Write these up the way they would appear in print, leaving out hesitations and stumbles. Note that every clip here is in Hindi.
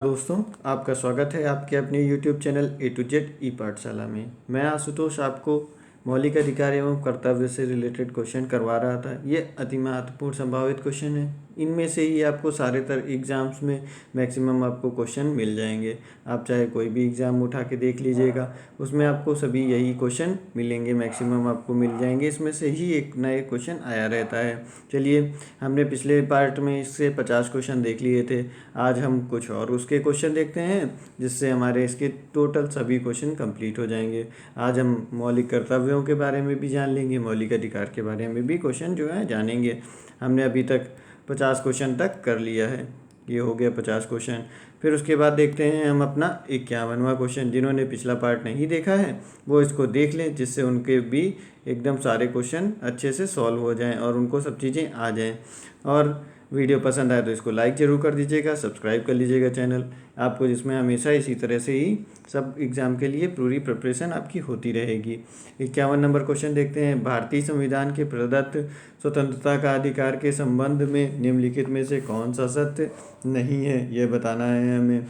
दोस्तों, आपका स्वागत है आपके अपने YouTube channel A to Z ई पाठशाला में। मैं आशुतोष आपको मौलिक अधिकार एवं कर्तव्य से रिलेटेड क्वेश्चन करवा रहा था। ये अति महत्वपूर्ण संभावित क्वेश्चन है। इनमें से ही आपको सारे एग्ज़ाम्स में मैक्सिमम आपको क्वेश्चन मिल जाएंगे। आप चाहे कोई भी एग्ज़ाम उठा के देख लीजिएगा, उसमें आपको सभी यही क्वेश्चन मिलेंगे, मैक्सिमम आपको मिल जाएंगे। इसमें से ही एक नए क्वेश्चन आया रहता है। चलिए, हमने पिछले पार्ट में इससे 50 क्वेश्चन देख लिए थे। आज हम कुछ और उसके क्वेश्चन देखते हैं, जिससे हमारे इसके टोटल सभी क्वेश्चन कंप्लीट हो जाएंगे। आज हम मौलिक कर्तव्यों के बारे में भी जान लेंगे, मौलिक अधिकार के बारे में भी क्वेश्चन जो है जानेंगे। हमने अभी तक 50 क्वेश्चन तक कर लिया है। ये हो गया 50 क्वेश्चन। फिर उसके बाद देखते हैं हम अपना 51वां क्वेश्चन। जिन्होंने पिछला पार्ट नहीं देखा है वो इसको देख लें, जिससे उनके भी एकदम सारे क्वेश्चन अच्छे से सॉल्व हो जाएं और उनको सब चीज़ें आ जाएं। और वीडियो पसंद आए तो इसको लाइक ज़रूर कर दीजिएगा, सब्सक्राइब कर लीजिएगा चैनल आपको, जिसमें हमेशा इसी तरह से ही सब एग्ज़ाम के लिए पूरी प्रिपरेशन आपकी होती रहेगी। 51 नंबर क्वेश्चन देखते हैं। भारतीय संविधान के प्रदत्त स्वतंत्रता का अधिकार के संबंध में निम्नलिखित में से कौन सा सत्य नहीं है, यह बताना है हमें।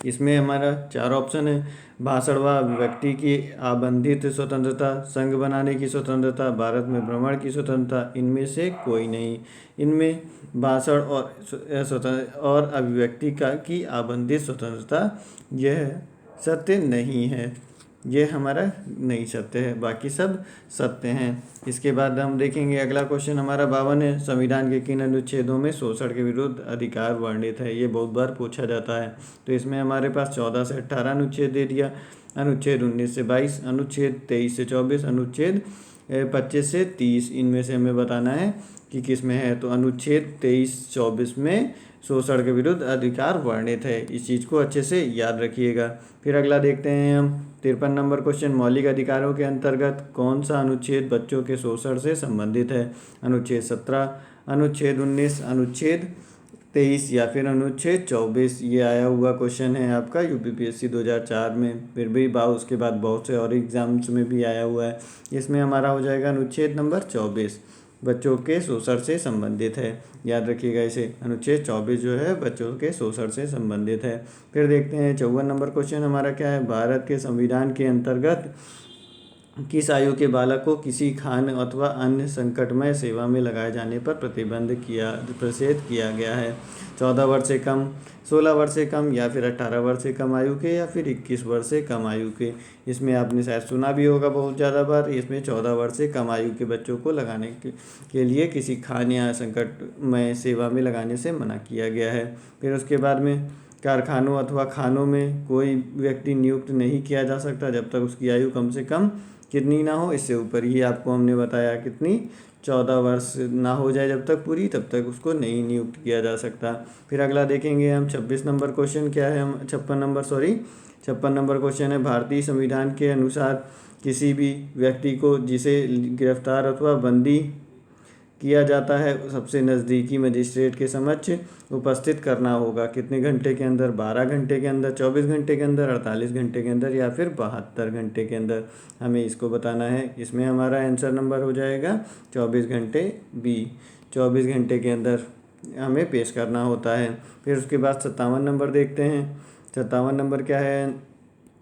इसमें हमारा 4 ऑप्शन है। भाषण व अभिव्यक्ति की आबंधित स्वतंत्रता, संघ बनाने की स्वतंत्रता, भारत में भ्रमण की स्वतंत्रता, इनमें से कोई नहीं। इनमें भाषण और अभिव्यक्ति की आबंधित स्वतंत्रता यह सत्य नहीं है, ये हमारा नहीं सत्य है, बाकी सब सत्य हैं। इसके बाद हम देखेंगे अगला क्वेश्चन हमारा 52 है। संविधान के किन अनुच्छेदों में शोषण के विरुद्ध अधिकार वर्णित है, ये बहुत बार पूछा जाता है। तो इसमें हमारे पास 14 से 18 अनुच्छेद दे दिया, अनुच्छेद 19 से 22, अनुच्छेद 23 से 24, अनुच्छेद 25 से 30। इनमें से हमें बताना है कि किस में है। तो अनुच्छेद 23-24 में शोषण के विरुद्ध अधिकार वर्णित है। इस चीज़ को अच्छे से याद रखिएगा। फिर अगला देखते हैं हम 53 नंबर क्वेश्चन। मौलिक अधिकारों के अंतर्गत कौन सा अनुच्छेद बच्चों के शोषण से संबंधित है? अनुच्छेद 17, अनुच्छेद 19, अनुच्छेद 23 या फिर अनुच्छेद 24। ये आया हुआ क्वेश्चन है आपका UPPSC 2004 में। फिर भी उसके बाद बहुत से और एग्जाम्स में भी आया हुआ है। इसमें हमारा हो जाएगा अनुच्छेद नंबर 24, बच्चों के शोषण से संबंधित है। याद रखिएगा इसे, अनुच्छेद 24 जो है बच्चों के शोषण से संबंधित है। फिर देखते हैं 54 नंबर क्वेश्चन हमारा क्या है। भारत के संविधान के अंतर्गत किस आयु के बालक को किसी खान अथवा अन्य संकटमय सेवा में लगाए जाने पर प्रतिषेध किया गया है? 14 वर्ष से कम, 16 वर्ष से कम, या फिर 18 वर्ष से कम आयु के, या फिर 21 वर्ष से कम आयु के। इसमें आपने शायद सुना भी होगा बहुत ज़्यादा बार। इसमें 14 वर्ष से कम आयु के बच्चों को लगाने के लिए किसी खान या संकटमय सेवा में लगाने से मना किया गया है। फिर उसके बाद में कारखानों अथवा खानों में कोई व्यक्ति नियुक्त नहीं किया जा सकता जब तक उसकी आयु कम से कम कितनी ना हो, इससे ऊपर ही आपको हमने बताया कितनी, 14 वर्ष ना हो जाए जब तक पूरी, तब तक उसको नहीं नियुक्त किया जा सकता। फिर अगला देखेंगे हम 26 नंबर क्वेश्चन क्या है। हम 56 नंबर क्वेश्चन है। भारतीय संविधान के अनुसार किसी भी व्यक्ति को जिसे गिरफ्तार अथवा बंदी किया जाता है सबसे नज़दीकी मजिस्ट्रेट के समक्ष उपस्थित करना होगा कितने घंटे के अंदर? 12 घंटे के अंदर, 24 घंटे के अंदर, 48 घंटे के अंदर, या फिर 72 घंटे के अंदर। हमें इसको बताना है। इसमें हमारा आंसर नंबर हो जाएगा 24 घंटे बी। 24 घंटे के अंदर हमें पेश करना होता है। फिर उसके बाद 57 नंबर देखते हैं। 57 नंबर क्या है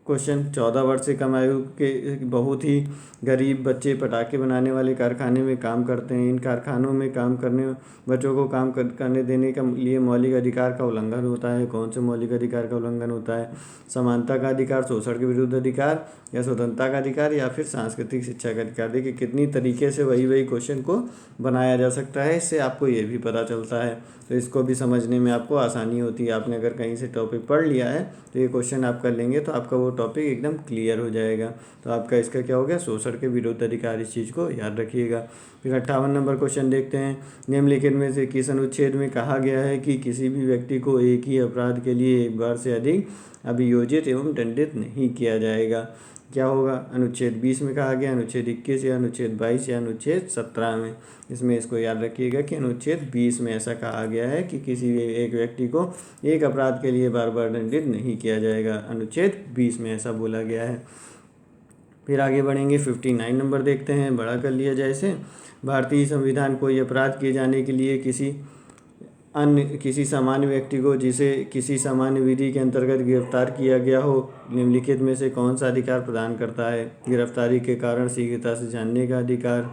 क्वेश्चन। 14 वर्ष से कम आयु के बहुत ही गरीब बच्चे पटाखे बनाने वाले कारखाने में काम करते हैं। इन कारखानों में काम करने बच्चों को काम करने देने के लिए मौलिक अधिकार का उल्लंघन होता है। कौन से मौलिक अधिकार का उल्लंघन होता है? समानता का अधिकार, शोषण के विरुद्ध अधिकार, या स्वतंत्रता का अधिकार, या फिर सांस्कृतिक शिक्षा का अधिकार। देखिए कितनी तरीके से वही क्वेश्चन को बनाया जा सकता है, इससे आपको ये भी पता चलता है। तो इसको भी समझने में आपको आसानी होती है। आपने अगर कहीं से टॉपिक पढ़ लिया है तो ये क्वेश्चन आप कर लेंगे तो आपका वो टॉपिक एकदम क्लियर हो जाएगा। तो आपका इसका क्या हो गया, शोषण के विरुद्ध अधिकार। इस चीज़ को याद रखिएगा। फिर 58 नंबर क्वेश्चन देखते हैं। निम्नलिखित में से किस अनुच्छेद में कहा गया है कि किसी भी व्यक्ति को एक ही अपराध के लिए एक बार से अधिक अभियोजित एवं दंडित नहीं किया जाएगा? क्या होगा? अनुच्छेद 20 में कहा गया, अनुच्छेद 21, या अनुच्छेद 22, या अनुच्छेद 17 में। इसमें इसको याद रखिएगा कि अनुच्छेद 20 में ऐसा कहा गया है कि किसी भी एक व्यक्ति को एक अपराध के लिए बार बार दंडित नहीं किया जाएगा। अनुच्छेद 20 में ऐसा बोला गया है। फिर आगे बढ़ेंगे 59 नंबर देखते हैं। बड़ा कर लिया जाए इसे। भारतीय संविधान कोई अपराध किए जाने के लिए किसी अन्य किसी सामान्य व्यक्ति को जिसे किसी सामान्य विधि के अंतर्गत गिरफ्तार किया गया हो निम्नलिखित में से कौन सा अधिकार प्रदान करता है? गिरफ्तारी के कारण शीघ्रता से जानने का अधिकार,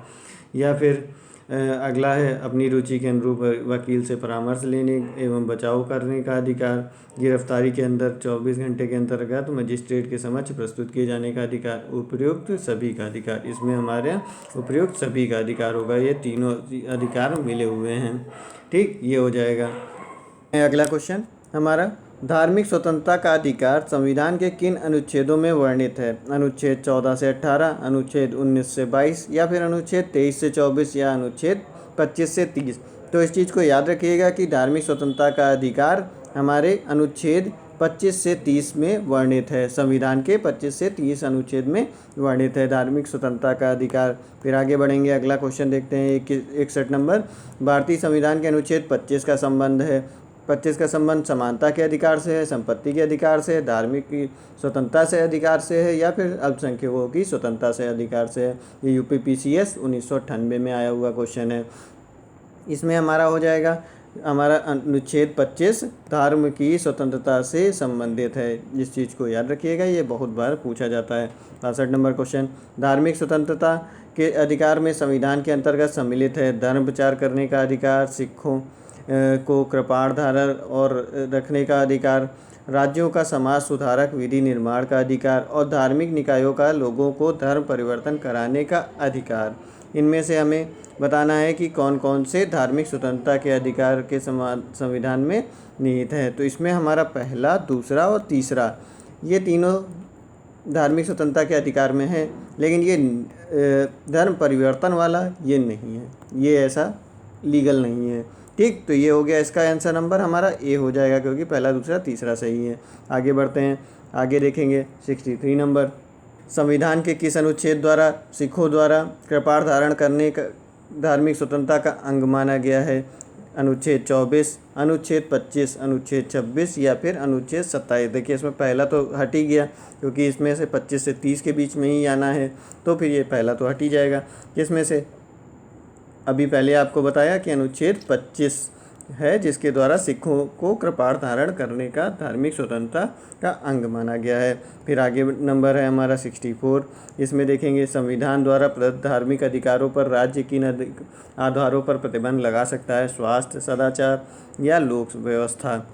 या फिर अगला है अपनी रुचि के अनुरूप वकील से परामर्श लेने एवं बचाव करने का अधिकार, गिरफ्तारी के अंदर 24 घंटे के अंतर्गत मजिस्ट्रेट के समक्ष प्रस्तुत किए जाने का अधिकार, उपयुक्त सभी का अधिकार। इसमें हमारे उपयुक्त सभी का अधिकार होगा, ये तीनों अधिकार मिले हुए हैं। ठीक, ये हो जाएगा। अगला क्वेश्चन हमारा, धार्मिक स्वतंत्रता का अधिकार संविधान के किन अनुच्छेदों में वर्णित है? अनुच्छेद 14 से 18, अनुच्छेद 19 से 22, या फिर अनुच्छेद 23 से 24, या अनुच्छेद 25 से 30। तो इस चीज़ को याद रखिएगा कि धार्मिक स्वतंत्रता का अधिकार हमारे अनुच्छेद 25 से 30 में वर्णित है। संविधान के 25 से 30 अनुच्छेद में वर्णित है धार्मिक स्वतंत्रता का अधिकार। फिर आगे बढ़ेंगे, अगला क्वेश्चन देखते हैं 61 नंबर। भारतीय संविधान के अनुच्छेद 25 का संबंध है। 25 का संबंध समानता के अधिकार से है, संपत्ति के अधिकार से है, धार्मिक की स्वतंत्रता से अधिकार से है, या फिर अल्पसंख्यकों की स्वतंत्रता से अधिकार से है। ये यूपीपीसीएस 1998 में आया हुआ क्वेश्चन है। इसमें हमारा हो जाएगा हमारा अनुच्छेद 25 धर्म की स्वतंत्रता से संबंधित है। इस चीज़ को याद रखिएगा, ये बहुत बार पूछा जाता है। 62 नंबर क्वेश्चन, धार्मिक स्वतंत्रता के अधिकार में संविधान के अंतर्गत सम्मिलित है धर्म प्रचार करने का अधिकार, सिखों को कृपाण धारण और रखने का अधिकार, राज्यों का समाज सुधारक विधि निर्माण का अधिकार, और धार्मिक निकायों का लोगों को धर्म परिवर्तन कराने का अधिकार। इनमें से हमें बताना है कि कौन कौन से धार्मिक स्वतंत्रता के अधिकार के संविधान में निहित है। तो इसमें हमारा पहला, दूसरा और तीसरा, ये तीनों धार्मिक स्वतंत्रता के अधिकार में है, लेकिन ये धर्म परिवर्तन वाला ये नहीं है, ये ऐसा लीगल नहीं है। ठीक, तो ये हो गया इसका आंसर नंबर हमारा ए हो जाएगा, क्योंकि पहला, दूसरा, तीसरा सही है। आगे बढ़ते हैं, आगे देखेंगे 63 नंबर। संविधान के किस अनुच्छेद द्वारा सिखों द्वारा कृपाण धारण करने का धार्मिक स्वतंत्रता का अंग माना गया है? अनुच्छेद 24, अनुच्छेद 25, अनुच्छेद 26, या फिर अनुच्छेद 27। देखिए इसमें पहला तो हट ही गया, क्योंकि इसमें से 25 से 30 के बीच में ही आना है, तो फिर ये पहला तो हट ही जाएगा। किसमें से? अभी पहले आपको बताया कि अनुच्छेद 25 है, जिसके द्वारा सिखों को कृपाण धारण करने का धार्मिक स्वतंत्रता का अंग माना गया है। फिर आगे नंबर है हमारा 64। इसमें देखेंगे, संविधान द्वारा प्रदत्त धार्मिक अधिकारों पर राज्य किन आधारों पर प्रतिबंध लगा सकता है? स्वास्थ्य, सदाचार, या लोक व्यवस्था।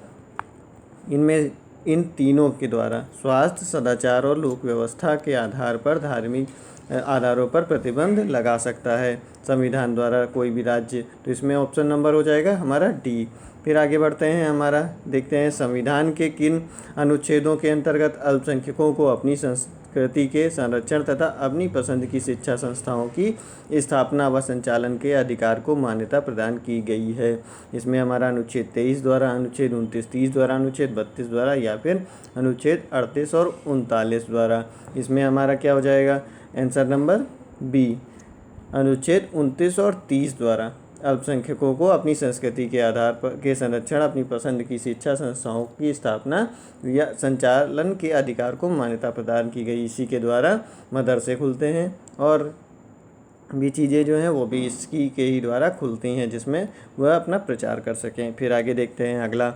इनमें इन तीनों के द्वारा, स्वास्थ्य, सदाचार और लोक व्यवस्था के आधार पर धार्मिक आधारों पर प्रतिबंध लगा सकता है संविधान द्वारा कोई भी राज्य। तो इसमें ऑप्शन नंबर हो जाएगा हमारा डी। फिर आगे बढ़ते हैं, हमारा देखते हैं संविधान के किन अनुच्छेदों के अंतर्गत अल्पसंख्यकों को अपनी संस्कृति के संरक्षण तथा अपनी पसंद की शिक्षा संस्थाओं की स्थापना व संचालन के अधिकार को मान्यता प्रदान की गई है? इसमें हमारा अनुच्छेद 23 द्वारा, अनुच्छेद 29, 30 द्वारा, अनुच्छेद 32 द्वारा, या फिर अनुच्छेद 38 और 39 द्वारा। इसमें हमारा क्या हो जाएगा आंसर नंबर बी, अनुच्छेद 29 और 30 द्वारा अल्पसंख्यकों को अपनी संस्कृति के आधार पर के संरक्षण, अपनी पसंद की शिक्षा संस्थाओं की स्थापना या संचालन के अधिकार को मान्यता प्रदान की गई। इसी के द्वारा मदरसे खुलते हैं और भी चीज़ें जो हैं वो भी इसकी के ही द्वारा खुलती हैं, जिसमें वह अपना प्रचार कर सकें। फिर आगे देखते हैं अगला,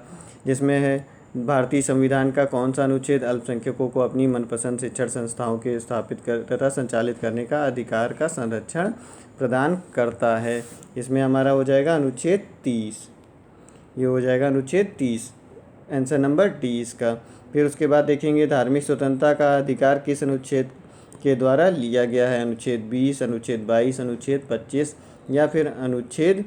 जिसमें है भारतीय संविधान का कौन सा अनुच्छेद अल्पसंख्यकों को अपनी मनपसंद शिक्षण संस्थाओं के स्थापित कर तथा संचालित करने का अधिकार का संरक्षण प्रदान करता है? इसमें हमारा हो जाएगा अनुच्छेद 30। ये हो जाएगा अनुच्छेद 30, आंसर नंबर डी इसका। फिर उसके बाद देखेंगे धार्मिक स्वतंत्रता का अधिकार किस अनुच्छेद के द्वारा लिया गया है? अनुच्छेद 20, अनुच्छेद 22, अनुच्छेद 25, या फिर अनुच्छेद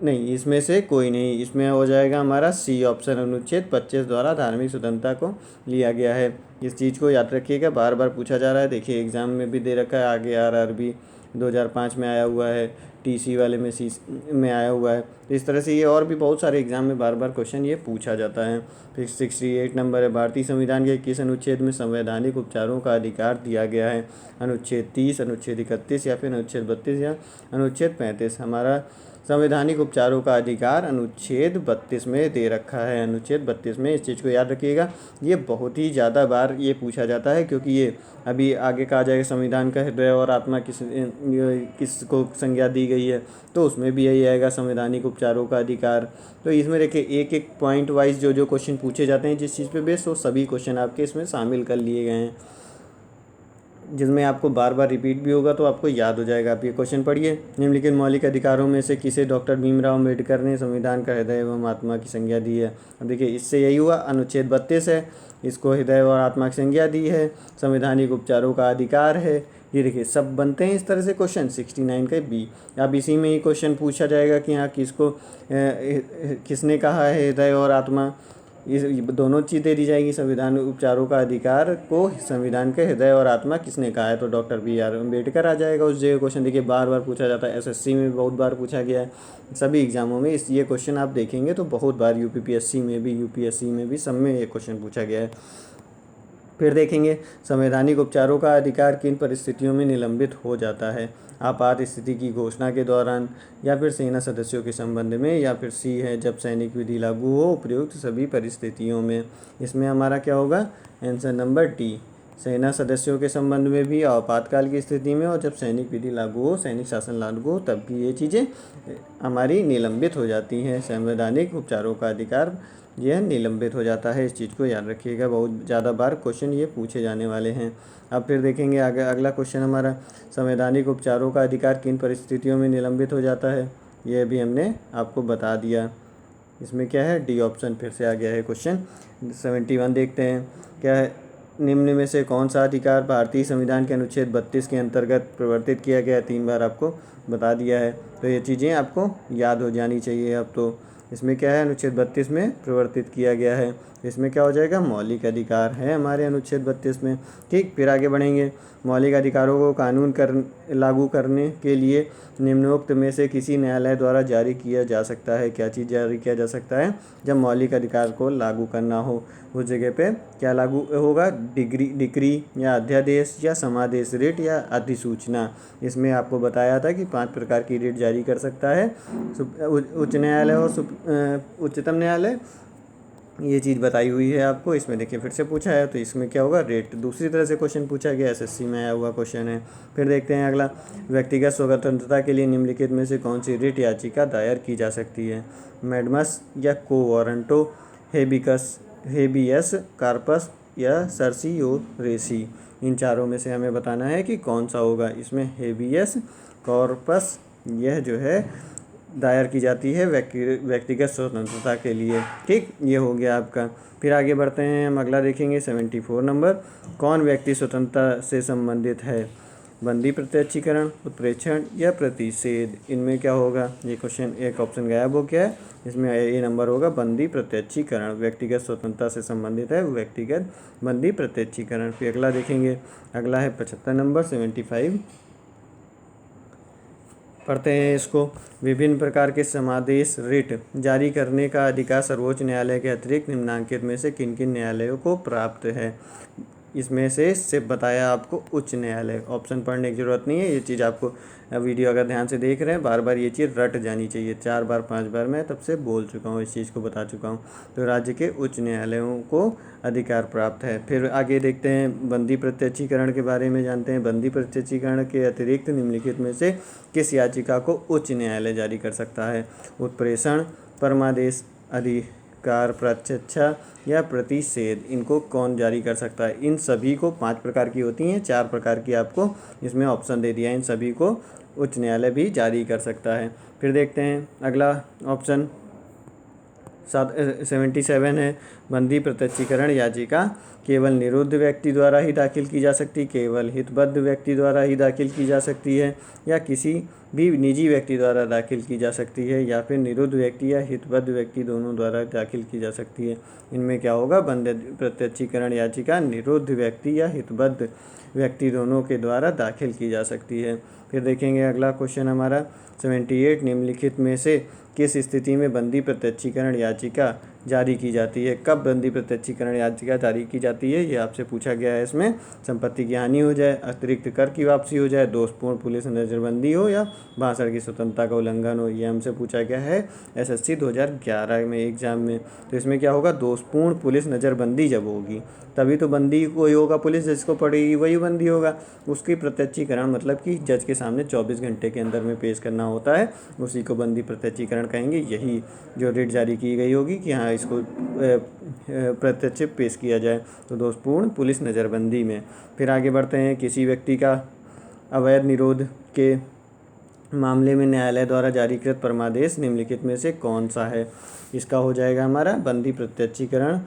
नहीं, इसमें से कोई नहीं। इसमें हो जाएगा हमारा सी ऑप्शन, अनुच्छेद 25 द्वारा धार्मिक स्वतंत्रता को लिया गया है। इस चीज़ को याद रखिएगा, बार बार पूछा जा रहा है। देखिए एग्ज़ाम में भी दे रखा है, आगे RRB 2005 में आया हुआ है, TC वाले में सी में आया हुआ है। तो इस तरह से ये और भी बहुत सारे एग्ज़ाम में बार बार क्वेश्चन ये पूछा जाता है। फिर 68 नंबर है, भारतीय संविधान के किस अनुच्छेद में संवैधानिक उपचारों का अधिकार दिया गया है? अनुच्छेद 30, अनुच्छेद 31, या फिर अनुच्छेद 32, या अनुच्छेद 35। हमारा संवैधानिक उपचारों का अधिकार अनुच्छेद 32 में दे रखा है, अनुच्छेद 32 में। इस चीज़ को याद रखिएगा, ये बहुत ही ज़्यादा बार ये पूछा जाता है, क्योंकि ये अभी आगे कहा जाएगा संविधान का हृदय और आत्मा किसको संज्ञा दी गई है, तो उसमें भी यही आएगा संवैधानिक उपचारों का अधिकार। तो इसमें देखिए एक एक पॉइंट वाइज जो जो क्वेश्चन पूछे जाते हैं जिस चीज़ पे बेस्ड, वो सभी क्वेश्चन आपके इसमें शामिल कर लिए गए हैं, जिसमें आपको बार बार रिपीट भी होगा तो आपको याद हो जाएगा। आप ये क्वेश्चन पढ़िए। निम्नलिखित मौलिक अधिकारों में से किसे डॉक्टर भीमराव अम्बेडकर ने संविधान का हृदय एवं आत्मा की संज्ञा दी है? अब देखिए इससे यही हुआ, अनुच्छेद 32 है, इसको हृदय और आत्मा की संज्ञा दी है। संवैधानिक उपचारों का अधिकार है। ये देखिए सब बनते हैं इस तरह से क्वेश्चन। 69 का बी। अब इसी में ही क्वेश्चन पूछा जाएगा कि हाँ किसने कहा है हृदय और आत्मा, इस दोनों चीज़ दे दी जाएगी। संविधान उपचारों का अधिकार को संविधान के हृदय और आत्मा किसने कहा है, तो डॉक्टर BR अम्बेडकर आ जाएगा उस जगह। क्वेश्चन देखिए बार बार पूछा जाता है, SSC में बहुत बार पूछा गया है, सभी एग्जामों में ये क्वेश्चन आप देखेंगे तो बहुत बार UPPSC में भी, UPSC में भी, सब में ये क्वेश्चन पूछा गया है। फिर देखेंगे संवैधानिक उपचारों का अधिकार किन परिस्थितियों में निलंबित हो जाता है? आपात स्थिति की घोषणा के दौरान, या फिर सेना सदस्यों के संबंध में, या फिर C है जब सैनिक विधि लागू हो, उपयुक्त सभी परिस्थितियों में। इसमें हमारा क्या होगा? Answer number D। सेना सदस्यों के संबंध में भी, आपातकाल की स्थिति में, और जब सैनिक विधि लागू हो, सैनिक शासन लागू हो, तब भी ये चीज़ें हमारी निलंबित हो जाती हैं। संवैधानिक उपचारों का अधिकार यह निलंबित हो जाता है। इस चीज़ को याद रखिएगा, बहुत ज़्यादा बार क्वेश्चन ये पूछे जाने वाले हैं। अब फिर देखेंगे आगे अगला क्वेश्चन हमारा, संवैधानिक उपचारों का अधिकार किन परिस्थितियों में निलंबित हो जाता है? यह भी हमने आपको बता दिया। इसमें क्या है? D ऑप्शन फिर से आ गया है क्वेश्चन। 71 देखते हैं क्या है। निम्न में से कौन सा अधिकार भारतीय संविधान के अनुच्छेद 32 के अंतर्गत प्रवर्तित किया गया है? 3 बार आपको बता दिया है, तो ये चीज़ें आपको याद हो जानी चाहिए। अब तो इसमें क्या है? अनुच्छेद 32 में प्रवर्तित किया गया है। इसमें क्या हो जाएगा? मौलिक अधिकार है हमारे अनुच्छेद 32 में। ठीक, फिर आगे बढ़ेंगे। मौलिक अधिकारों को लागू करने के लिए निम्नोक्त में से किसी न्यायालय द्वारा जारी किया जा सकता है? क्या चीज़ जारी किया जा सकता है? जब मौलिक अधिकार को लागू करना हो, उस जगह पे क्या लागू होगा? डिक्री या अध्यादेश या समादेश रिट या अधिसूचना। इसमें आपको बताया था कि 5 प्रकार की रिट जारी कर सकता है उच्च न्यायालय और उच्चतम न्यायालय, ये चीज़ बताई हुई है आपको। इसमें देखिए फिर से पूछा है, तो इसमें क्या होगा? रेट दूसरी तरह से क्वेश्चन पूछा गया, SSC में आया हुआ क्वेश्चन है। फिर देखते हैं अगला, व्यक्तिगत स्वतंत्रता के लिए निम्नलिखित में से कौन सी रिट याचिका दायर की जा सकती है? मैडमस या को वारंटो, हेबियस कार्पस या सर्सियोरेसी। इन चारों में से हमें बताना है कि कौन सा होगा। इसमें हेबियस कॉर्पस यह जो है दायर की जाती है व्यक्तिगत स्वतंत्रता के लिए। ठीक, ये हो गया आपका। फिर आगे बढ़ते हैं, हम अगला देखेंगे 74 नंबर, कौन व्यक्ति स्वतंत्रता से संबंधित है? बंदी प्रत्यक्षीकरण, उत्प्रेक्षण या प्रतिषेध। इनमें क्या होगा? ये क्वेश्चन एक ऑप्शन गायब हो गया है, इसमें ये नंबर होगा बंदी प्रत्यक्षीकरण। व्यक्तिगत स्वतंत्रता से संबंधित है व्यक्तिगत बंदी प्रत्यक्षीकरण। फिर अगला देखेंगे, अगला है 75 नंबर 75। पढ़ते हैं इसको। विभिन्न प्रकार के समादेश रिट जारी करने का अधिकार सर्वोच्च न्यायालय के अतिरिक्त निम्नांकित में से किन किन न्यायालयों को प्राप्त है? इसमें से बताया आपको उच्च न्यायालय। ऑप्शन पढ़ने की ज़रूरत नहीं है, ये चीज़ आपको वीडियो अगर ध्यान से देख रहे हैं बार बार ये चीज़ रट जानी चाहिए। 4 बार 5 बार मैं तब से बोल चुका हूँ, इस चीज़ को बता चुका हूँ। तो राज्य के उच्च न्यायालयों को अधिकार प्राप्त है। फिर आगे देखते हैं, बंदी प्रत्यक्षीकरण के बारे में जानते हैं। बंदी प्रत्यक्षीकरण के अतिरिक्त निम्नलिखित में से किस याचिका को उच्च न्यायालय जारी कर सकता है? उत्प्रेषण, परमादेश, अधिकार प्रत्यक्षा या प्रतिषेध। इनको कौन जारी कर सकता है? इन सभी को 5 प्रकार की होती हैं, 4 प्रकार की आपको इसमें ऑप्शन दे दिया है। इन सभी को उच्च न्यायालय भी जारी कर सकता है। फिर देखते हैं अगला ऑप्शन 77 है, बंदी प्रत्यक्षीकरण याचिका केवल निरुद्ध व्यक्ति द्वारा ही दाखिल की जा सकती, केवल हितबद्ध व्यक्ति द्वारा ही दाखिल की जा सकती है, या किसी भी निजी व्यक्ति द्वारा दाखिल की जा सकती है, या फिर निरुद्ध व्यक्ति या हितबद्ध व्यक्ति दोनों द्वारा दाखिल की जा सकती है। इनमें क्या होगा? बंदी प्रत्यक्षीकरण याचिका निरुद्ध व्यक्ति या हितबद्ध व्यक्ति दोनों के द्वारा दाखिल की जा सकती है। फिर देखेंगे अगला क्वेश्चन हमारा 78, निम्नलिखित में से किस स्थिति में बंदी प्रत्यक्षीकरण याचिका जारी की जाती है। कब बंदी प्रत्यक्षीकरण याचिका जारी की जाती है, ये आपसे पूछा गया है। इसमें संपत्ति की हानि हो जाए, अतिरिक्त कर की वापसी हो जाए, दोषपूर्ण पुलिस नज़रबंदी हो या भाषण की स्वतंत्रता का उल्लंघन हो। ये हमसे पूछा गया है SSC 2011 में एग्जाम में। तो इसमें क्या होगा, दोषपूर्ण पुलिस नज़रबंदी जब होगी तभी तो बंदी कोई होगा, पुलिस जिसको पड़ेगी वही बंदी होगा। उसकी प्रत्यक्षीकरण मतलब कि जज के सामने 24 घंटे के अंदर में पेश करना होता है, उसी को बंदी प्रत्यक्षीकरण कहेंगे। यही जो रिट जारी की गई होगी कि हाँ इसको प्रत्यक्ष पेश किया जाए, तो दोषपूर्ण पुलिस नज़रबंदी में। फिर आगे बढ़ते हैं, किसी व्यक्ति का अवैध निरोध के मामले में न्यायालय द्वारा जारीकृत परमादेश निम्नलिखित में से कौन सा है। इसका हो जाएगा हमारा बंदी प्रत्यक्षीकरण।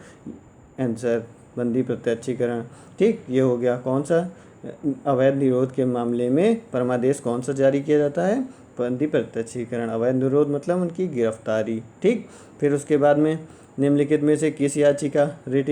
आंसर बंदी प्रत्यक्षीकरण। ठीक, ये हो गया। कौन सा अवैध निरोध के मामले में परमादेश कौन सा जारी किया जाता है, बंदी प्रत्यक्षीकरण। अवैध निरोध मतलब उनकी गिरफ्तारी। ठीक, फिर उसके बाद में निम्नलिखित में से किस याचिका रिट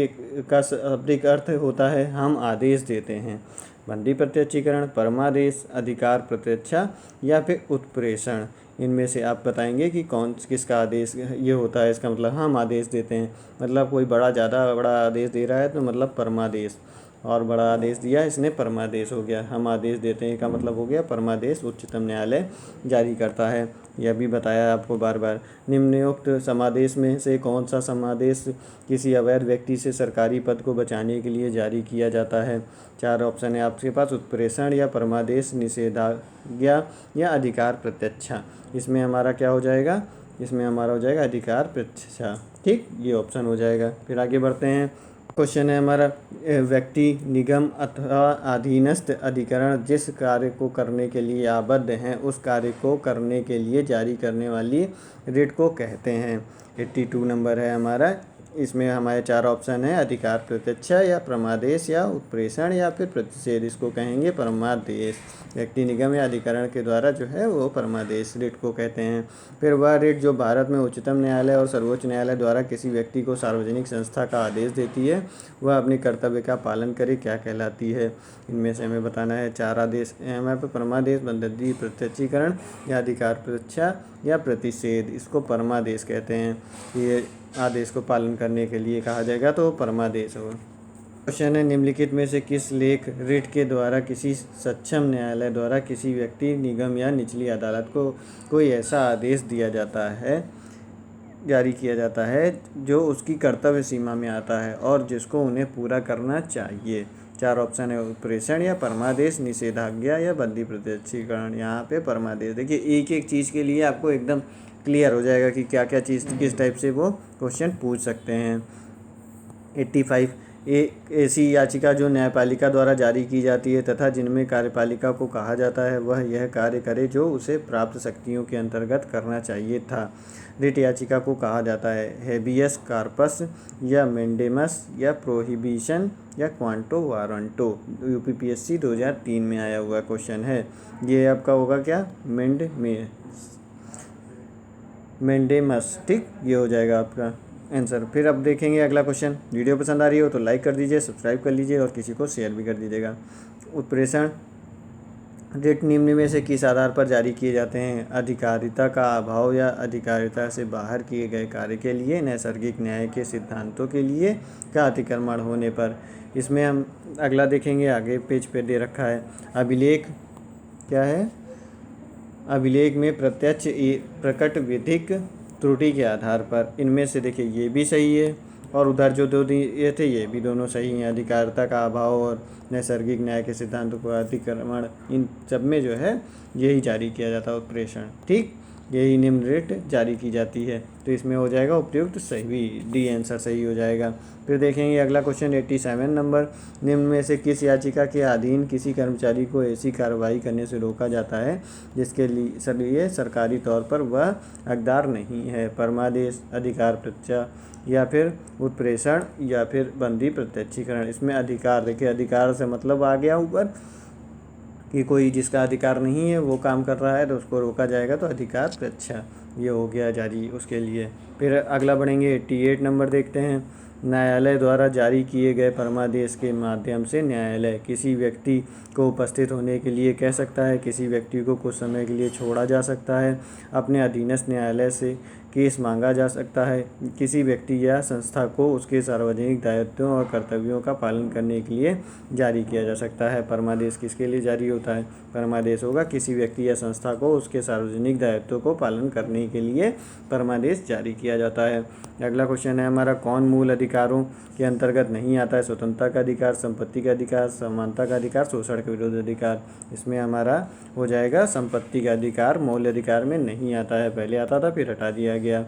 का शाब्दिक अर्थ होता है, हम आदेश देते हैं। बंदी प्रत्यक्षीकरण, परमादेश, अधिकार प्रत्यक्षा या फिर उत्प्रेषण। इनमें से आप बताएंगे कि किसका आदेश ये होता है। इसका मतलब हम आदेश देते हैं, मतलब कोई ज़्यादा बड़ा आदेश दे रहा है तो मतलब परमादेश, और बड़ा आदेश दिया इसने परमादेश हो गया। हम आदेश देते हैं का मतलब हो गया परमादेश, उच्चतम न्यायालय जारी करता है। यह भी बताया आपको बार बार। निम्नोक्त समादेश में से कौन सा समादेश किसी अवैध व्यक्ति से सरकारी पद को बचाने के लिए जारी किया जाता है। 4 ऑप्शन है आपके पास, उत्प्रेषण या परमादेश, निषेधाज्ञा या अधिकार प्रत्यक्षा। इसमें हमारा क्या हो जाएगा, इसमें हमारा हो जाएगा अधिकार प्रत्यक्षा। ठीक, ये ऑप्शन हो जाएगा। फिर आगे बढ़ते हैं। क्वेश्चन है हमारा, व्यक्ति, निगम अथवा अधीनस्थ अधिकरण जिस कार्य को करने के लिए आबद्ध हैं उस कार्य को करने के लिए जारी करने वाली रिट को कहते हैं। 82 नंबर है हमारा। इसमें हमारे 4 ऑप्शन है, अधिकार प्रत्यक्षा या परमादेश या उत्प्रेषण या फिर प्रतिषेध। इसको कहेंगे परमादेश। व्यक्ति, निगम या अधिकरण के द्वारा जो है वो परमादेश रिट को कहते हैं। फिर वह रिट जो भारत में उच्चतम न्यायालय और सर्वोच्च न्यायालय द्वारा किसी व्यक्ति को सार्वजनिक संस्था का आदेश देती है, वह अपने कर्तव्य का पालन करे, क्या कहलाती है। इनमें से हमें बताना है 4 आदेश हमारे पे, परमादेश, बंदी प्रत्यक्षीकरण या अधिकार प्रत्यक्षा या प्रतिषेध। इसको परमादेश कहते हैं। ये आदेश को पालन करने के लिए कहा जाएगा तो परमादेश होगा। क्वेश्चन है, निम्नलिखित में से किस लेख रिट के द्वारा किसी सक्षम न्यायालय द्वारा किसी व्यक्ति, निगम या निचली अदालत को कोई ऐसा आदेश दिया जाता है, जारी किया जाता है जो उसकी कर्तव्य सीमा में आता है और जिसको उन्हें पूरा करना चाहिए। 4 ऑप्शन है, उत्प्रेषण या परमादेश, निषेधाज्ञा या बंदी प्रत्यक्षीकरण। यहाँ पे परमादेश। देखिए एक एक चीज़ के लिए आपको एकदम क्लियर हो जाएगा कि क्या क्या चीज़ किस टाइप से वो क्वेश्चन पूछ सकते हैं। 85, एक ऐसी याचिका जो न्यायपालिका द्वारा जारी की जाती है तथा जिनमें कार्यपालिका को कहा जाता है वह यह कार्य करे जो उसे प्राप्त शक्तियों के अंतर्गत करना चाहिए था। रिट याचिका को कहा जाता है हेबियस कार्पस या मेंडेमस या प्रोहिबिशन या क्वांटो वारंटो। UPPSC 2003 में आया हुआ क्वेश्चन है। ये आपका होगा क्या, मेंडेमस। ठीक, ये हो जाएगा आपका आंसर। फिर अब देखेंगे अगला क्वेश्चन। वीडियो पसंद आ रही हो तो लाइक कर दीजिए, सब्सक्राइब कर लीजिए और किसी को शेयर भी कर दीजिएगा। उत्प्रेषण रिट निम्न में से किस आधार पर जारी किए जाते हैं। अधिकारिता का अभाव या अधिकारिता से बाहर किए गए कार्य के लिए, नैसर्गिक न्याय के सिद्धांतों के लिए, का अतिक्रमण होने पर। इसमें हम अगला देखेंगे, आगे पेज पे दे रखा है। अभिलेख क्या है, अभिलेख में प्रत्यक्ष प्रकट विधिक त्रुटि के आधार पर। इनमें से देखिए ये भी सही है और उधर जो दो ये थे ये भी दोनों सही हैं। अधिकारिता का अभाव और नैसर्गिक न्याय के सिद्धांतों को अतिक्रमण, इन सब में जो है यही जारी किया जाता है उत्प्रेषण। ठीक, यही निम्न रिट जारी की जाती है। तो इसमें हो जाएगा उपयुक्त सही, डी आंसर सही हो जाएगा। फिर देखेंगे अगला क्वेश्चन 87 नंबर। निम्न में से किस याचिका के अधीन किसी कर्मचारी को ऐसी कार्रवाई करने से रोका जाता है जिसके लिए सरकारी तौर पर वह हकदार नहीं है। परमादेश, अधिकार प्रत्यक्षा या फिर उत्प्रेषण या फिर बंदी प्रत्यक्षीकरण। इसमें अधिकार, देखिए अधिकार से मतलब आ गया ऊपर कि कोई जिसका अधिकार नहीं है वो काम कर रहा है तो उसको रोका जाएगा, तो अधिकार प्रत्यक्षा ये हो गया जारी उसके लिए। फिर अगला बढ़ेंगे 88 नंबर देखते हैं। न्यायालय द्वारा जारी किए गए परमादेश के माध्यम से न्यायालय किसी व्यक्ति को उपस्थित होने के लिए कह सकता है, किसी व्यक्ति को कुछ समय के लिए छोड़ा जा सकता है, अपने अधीनस्थ न्यायालय से केस मांगा जा सकता है। किसी व्यक्ति या संस्था को उसके सार्वजनिक दायित्वों और कर्तव्यों का पालन करने के लिए जारी किया जा सकता है। परमादेश किसके लिए जारी होता है? परमादेश होगा किसी व्यक्ति या संस्था को उसके सार्वजनिक दायित्वों को पालन करने के लिए परमादेश जारी किया जाता है। अगला क्वेश्चन है हमारा, कौन मूल अधिकारों के अंतर्गत नहीं आता है? स्वतंत्रता का अधिकार, संपत्ति का अधिकार, समानता का अधिकार, शोषण के विरुद्ध अधिकार। इसमें हमारा हो जाएगा संपत्ति का अधिकार मूल अधिकार में नहीं आता है। पहले आता था फिर हटा दिया गया।